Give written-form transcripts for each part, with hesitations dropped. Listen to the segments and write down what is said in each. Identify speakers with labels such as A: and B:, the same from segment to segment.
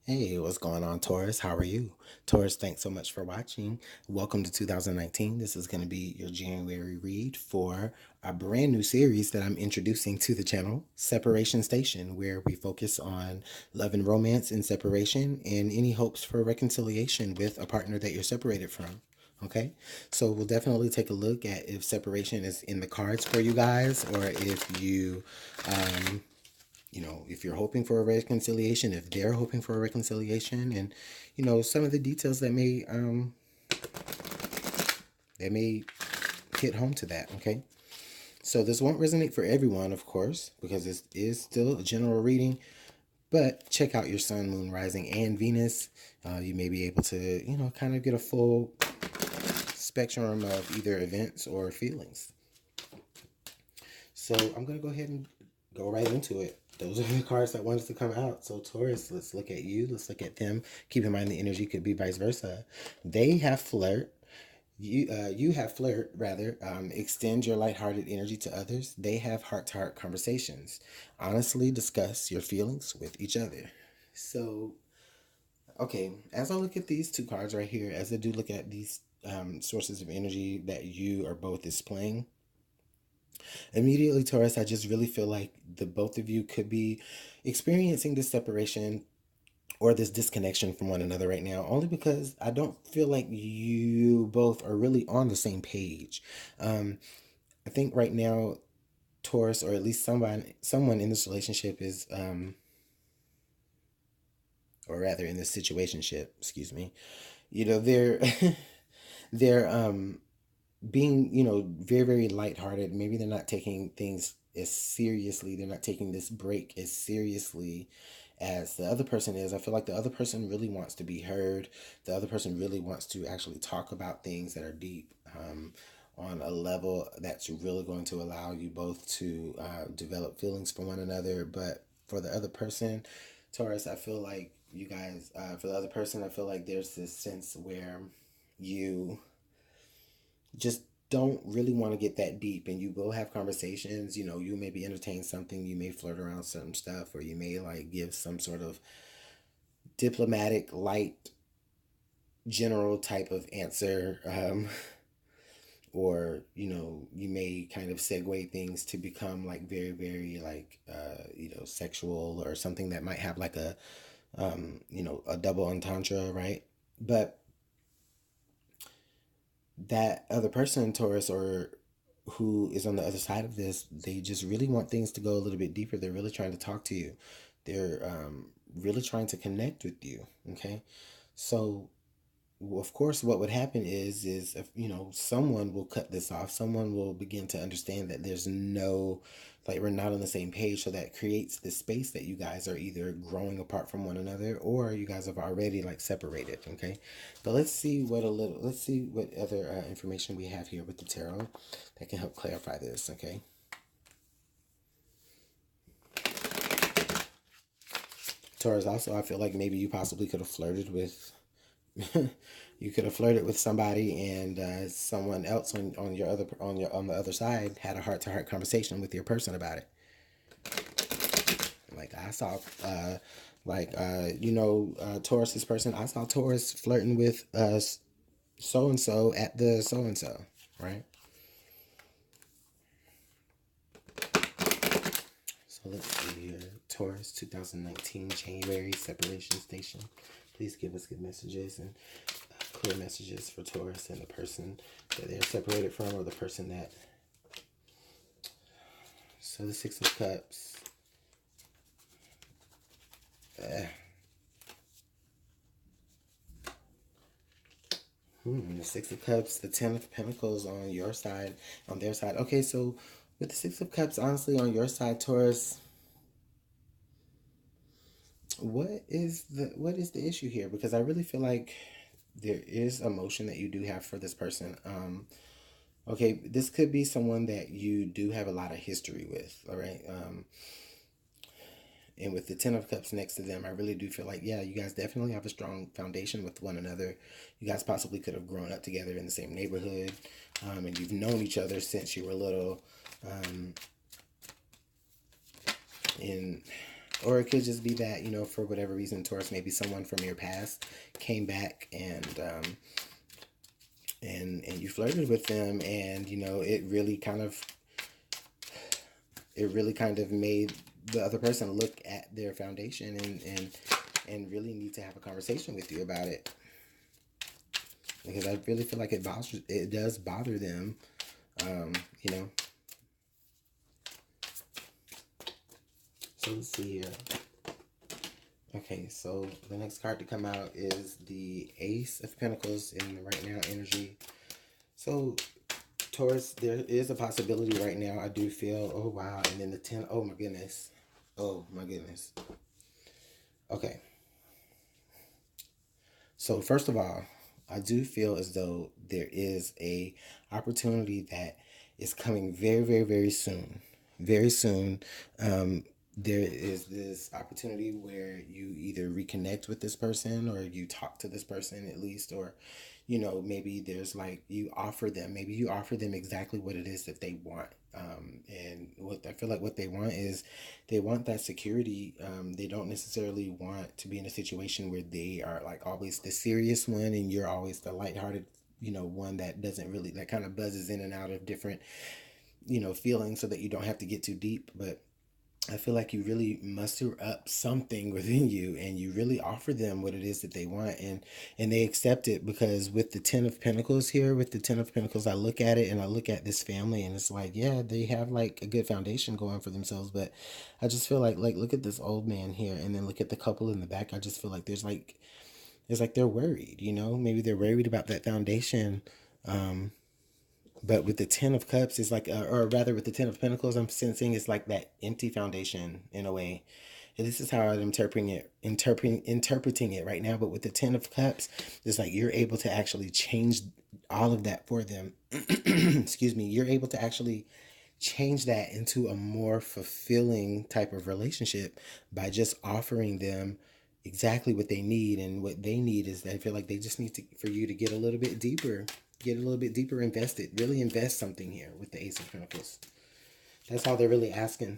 A: Hey, what's going on, Taurus? How are you? Taurus, thanks so much for watching. Welcome to 2019. This is going to be your January read for a brand new series that I'm introducing to the channel, Separation Station, where we focus on love and romance and separation and any hopes for reconciliation with a partner that you're separated from. Okay, so we'll definitely take a look at if separation is in the cards for you guys, or if if you're hoping for a reconciliation, if they're hoping for a reconciliation, and some of the details that may hit home to that. Okay, so this won't resonate for everyone, of course, because this is still a general reading. But check out your sun, moon, rising, and Venus. You may be able to, kind of get a full spectrum of either events or feelings. So I'm going to go ahead and go right into it. Those are the cards that wanted to come out. So Taurus, let's look at you. Let's look at them. Keep in mind the energy could be vice versa. They have flirt. You have flirt, rather. Extend your lighthearted energy to others. They have heart-to-heart conversations. Honestly discuss your feelings with each other. So, okay, as I look at these two cards right here, as I do look at these sources of energy that you are both displaying, immediately, Taurus, I just really feel like the both of you could be experiencing this separation or this disconnection from one another right now, only because I don't feel like you both are really on the same page. I think right now, Taurus, or at least someone in this relationship is, or rather in this situationship, excuse me, they're they're being, very, very lighthearted. Maybe they're not taking things as seriously. They're not taking this break as seriously as the other person is. I feel like the other person really wants to be heard. The other person really wants to actually talk about things that are deep, on a level that's really going to allow you both to develop feelings for one another. But for the other person, Taurus, I feel like you guys, for the other person, I feel like there's this sense where you just don't really want to get that deep, and you will have conversations. You maybe entertain something, you may flirt around some stuff, or you may like give some sort of diplomatic, light, general type of answer, or you may kind of segue things to become like very, very like sexual, or something that might have like a double entendre, right? But that other person, Taurus, or who is on the other side of this, they just really want things to go a little bit deeper. They're really trying to talk to you. They're really trying to connect with you. Okay, so of course, what would happen is if someone will cut this off, someone will begin to understand that there's no, like, we're not on the same page. So that creates this space that you guys are either growing apart from one another, or you guys have already like separated. Okay, but let's see what other information we have here with the tarot that can help clarify this. Okay. Taurus, also, I feel like maybe you possibly could have flirted with you could have flirted with somebody, and someone else on the other side had a heart-to-heart conversation with your person about it. Like I saw, Taurus's person. I saw Taurus flirting with so and so at the so and so, right? So let's see here. Taurus 2019 January separation station. Please give us good messages and clear messages for Taurus and the person that they're separated from, or the person that. So the Six of Cups. The Six of Cups, the Ten of Pentacles on your side, on their side. Okay, so with the Six of Cups, honestly, on your side, Taurus, what is the issue here? Because I really feel like there is emotion that you do have for this person. Okay, this could be someone that you do have a lot of history with, all right? And with the Ten of Cups next to them, I really do feel like, yeah, you guys definitely have a strong foundation with one another. You guys possibly could have grown up together in the same neighborhood, and you've known each other since you were little. And Or it could just be that, you know, for whatever reason, Taurus, maybe someone from your past came back and you flirted with them, and, you know, it really kind of made the other person look at their foundation and really need to have a conversation with you about it. Because I really feel like it does bother them, you know. So let's see here. Okay, so the next card to come out is the Ace of Pentacles in the right now energy. So Taurus, there is a possibility right now. I do feel, oh wow, and then the 10, oh my goodness. Oh my goodness. Okay. So first of all, I do feel as though there is a opportunity that is coming very, very, very soon. Very soon. There is this opportunity where you either reconnect with this person or you talk to this person at least, or, you know, maybe there's like you offer them exactly what it is that they want. And what I feel like what they want is they want that security. They don't necessarily want to be in a situation where they are like always the serious one and you're always the lighthearted, you know, one that doesn't really, that kind of buzzes in and out of different, you know, feelings so that you don't have to get too deep. But I feel like you really muster up something within you and you really offer them what it is that they want, and they accept it. Because with the 10 of Pentacles here, with the 10 of Pentacles, I look at it and I look at this family and it's like, yeah, they have like a good foundation going for themselves, but I just feel like look at this old man here and then look at the couple in the back. I just feel like there's like they're worried, you know, maybe they're worried about that foundation. But with the 10 of Cups, it's like, or rather with the 10 of Pentacles, I'm sensing it's like that empty foundation in a way. And this is how I'm interpreting it right now. But with the 10 of Cups, it's like you're able to actually change all of that for them. Excuse me. You're able to actually change that into a more fulfilling type of relationship by just offering them exactly what they need. And what they need is, I feel like they just need for you to get a little bit deeper. Get a little bit deeper invested. Really invest something here with the Ace of Pentacles. That's all they're really asking.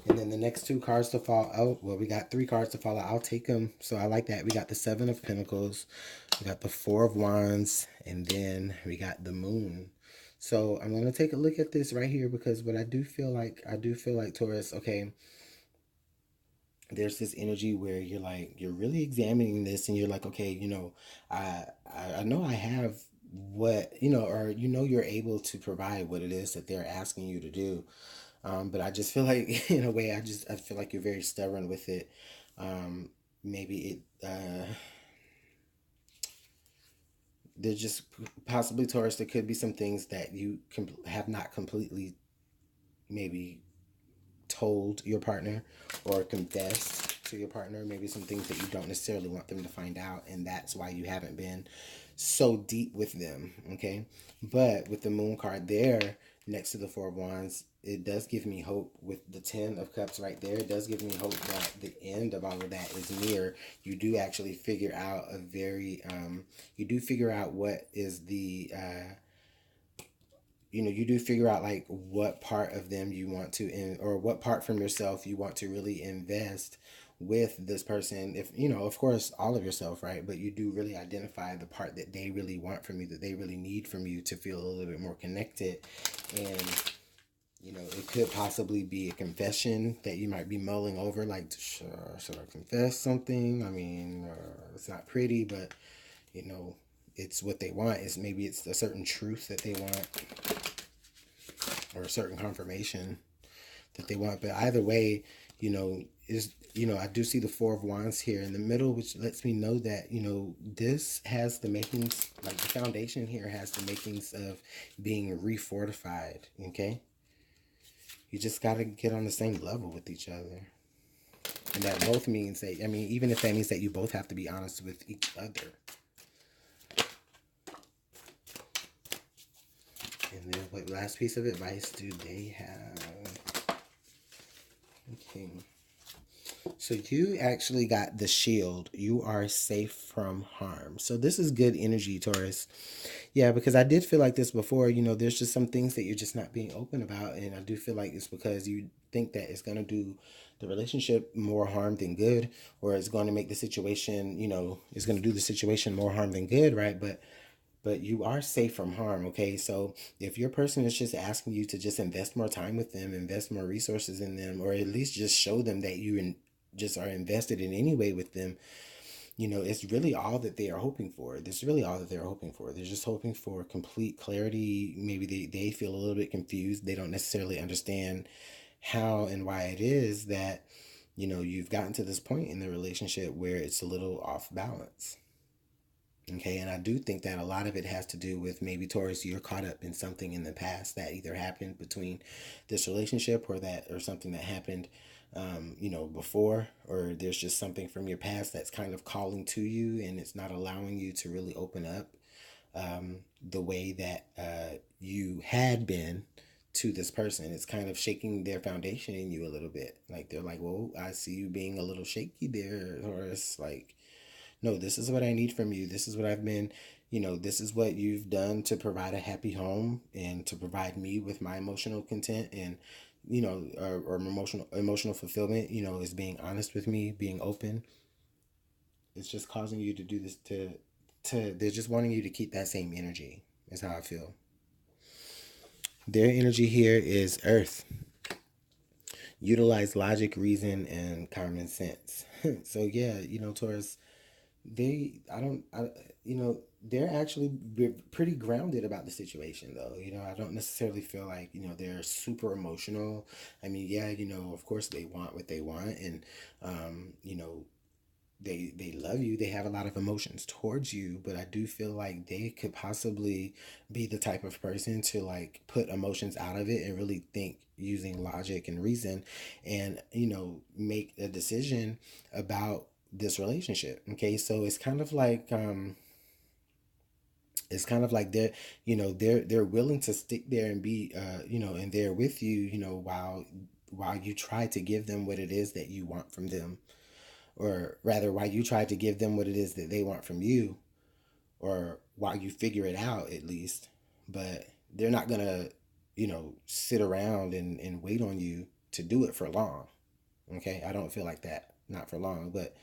A: And then the next two cards to fall out. Well, we got three cards to fall out. I'll take them. So I like that. We got the 7 of Pentacles. We got the 4 of Wands. And then we got the Moon. So I'm going to take a look at this right here, because what I do feel like Taurus, okay, there's this energy where you're really examining this and you're like, okay, you know, I know I have what, you know, or, you know, you're able to provide what it is that they're asking you to do. But I just feel like, in a way, I feel like you're very stubborn with it. Maybe there's just possibly, Taurus, there could be some things that you have not completely maybe told your partner or confessed to your partner. Maybe some things that you don't necessarily want them to find out, and that's why you haven't been so deep with them. Okay, but with the Moon card there next to the 4 of Wands, it does give me hope. With the 10 of Cups right there, it does give me hope that the end of all of that is near. You do actually figure out you do figure out what is the you know, you do figure out like what part of them you want to or what part from yourself you want to really invest with this person. If, you know, of course, all of yourself, right? But you do really identify the part that they really want from you, that they really need from you to feel a little bit more connected. And, you know, it could possibly be a confession that you might be mulling over, like, should I confess something? I mean, it's not pretty, but, you know, it's what they want. Maybe it's a certain truth that they want, or a certain confirmation that they want. But either way, you know, I do see the 4 of Wands here in the middle, which lets me know that, you know, this has the makings, like the foundation here has the makings of being refortified. Okay, you just got to get on the same level with each other. And that both means that, I mean, even if that means that you both have to be honest with each other. And then what last piece of advice do they have? Okay. So you actually got the shield. You are safe from harm. So this is good energy, Taurus. Yeah, because I did feel like this before. There's just some things that you're just not being open about. And I do feel like it's because you think that it's going to do the relationship more harm than good, or it's going to make the situation, it's going to do the situation more harm than good, right? But you are safe from harm, okay? So if your person is just asking you to just invest more time with them, invest more resources in them, or at least just show them that just are invested in any way with them, it's really all that they are hoping for. That's really all that they're hoping for. They're just hoping for complete clarity. Maybe they feel a little bit confused. They don't necessarily understand how and why it is that, you've gotten to this point in the relationship where it's a little off balance. Okay, and I do think that a lot of it has to do with maybe, Taurus, you're caught up in something in the past that either happened between this relationship or something that happened, before, or there's just something from your past that's kind of calling to you and it's not allowing you to really open up the way that you had been to this person. It's kind of shaking their foundation in you a little bit. Like they're like, well, I see you being a little shaky there, or it's like, no, this is what I need from you. This is what I've been, this is what you've done to provide a happy home and to provide me with my emotional content and, or emotional fulfillment, is being honest with me, being open. It's just causing you to do this they're just wanting you to keep that same energy, is how I feel. Their energy here is earth. Utilize logic, reason, and common sense. So yeah, Taurus, they I don't I they're actually pretty grounded about the situation, though. I don't necessarily feel like they're super emotional. I mean, yeah, of course they want what they want, and they love you. They have a lot of emotions towards you, but I do feel like they could possibly be the type of person to like put emotions out of it and really think using logic and reason, and make a decision about this relationship. Okay, so it's kind of like they're willing to stick there and be and they're with you, while you try to give them what it is that you want from them, or rather while you try to give them what it is that they want from you, or while you figure it out at least. But they're not gonna sit around and wait on you to do it for long. Okay, I don't feel like that, not for long. But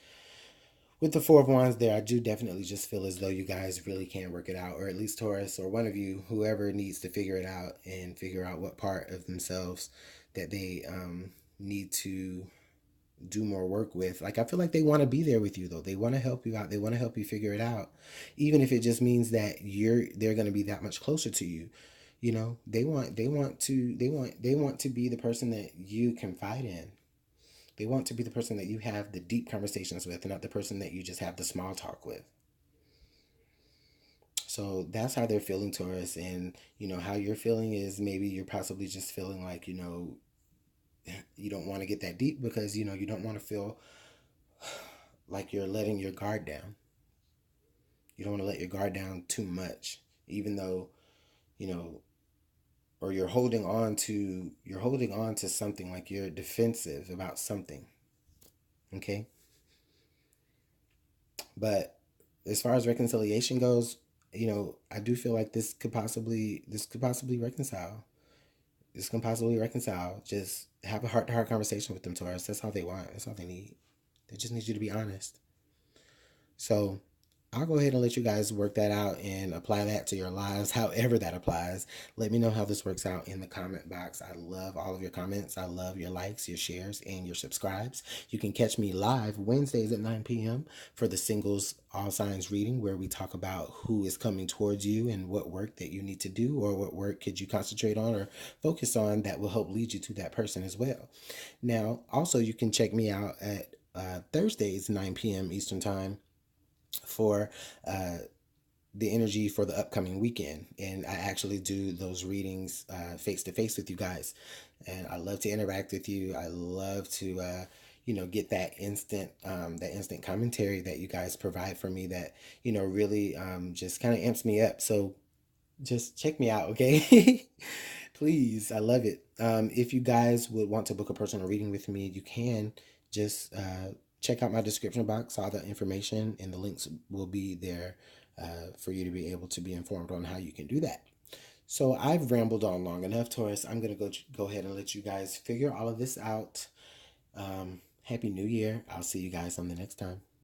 A: with the Four of Wands there, I do definitely just feel as though you guys really can work it out, or at least Taurus, or one of you, whoever needs to figure it out and figure out what part of themselves that they need to do more work with. Like, I feel like they want to be there with you, though. They want to help you out. They want to help you figure it out, even if it just means that they're going to be that much closer to you. They want to be the person that you confide in. They want to be the person that you have the deep conversations with, and not the person that you just have the small talk with. So that's how they're feeling, Taurus. And how you're feeling is maybe you're possibly just feeling like you don't want to get that deep because you don't want to feel like you're letting your guard down. You don't want to let your guard down too much, even though you know or you're holding on to something, like you're defensive about something. Okay. But as far as reconciliation goes, I do feel like this could possibly reconcile. This can possibly reconcile. Just have a heart to heart conversation with them, Taurus. That's all they want. That's all they need. They just need you to be honest. So I'll go ahead and let you guys work that out and apply that to your lives, however that applies. Let me know how this works out in the comment box. I love all of your comments. I love your likes, your shares, and your subscribes. You can catch me live Wednesdays at 9 p.m. for the singles all signs reading, where we talk about who is coming towards you and what work that you need to do, or what work could you concentrate on or focus on that will help lead you to that person as well. Now, also, you can check me out at Thursdays, 9 p.m. Eastern Time, for the energy for the upcoming weekend. And I actually do those readings face to face with you guys. And I love to interact with you. I love to, get that instant commentary that you guys provide for me, that, really just kind of amps me up. So just check me out, okay? Please, I love it. If you guys would want to book a personal reading with me, you can just check out my description box. All the information and the links will be there for you to be able to be informed on how you can do that. So I've rambled on long enough, Taurus. I'm going to go ahead and let you guys figure all of this out. Happy New Year. I'll see you guys on the next time.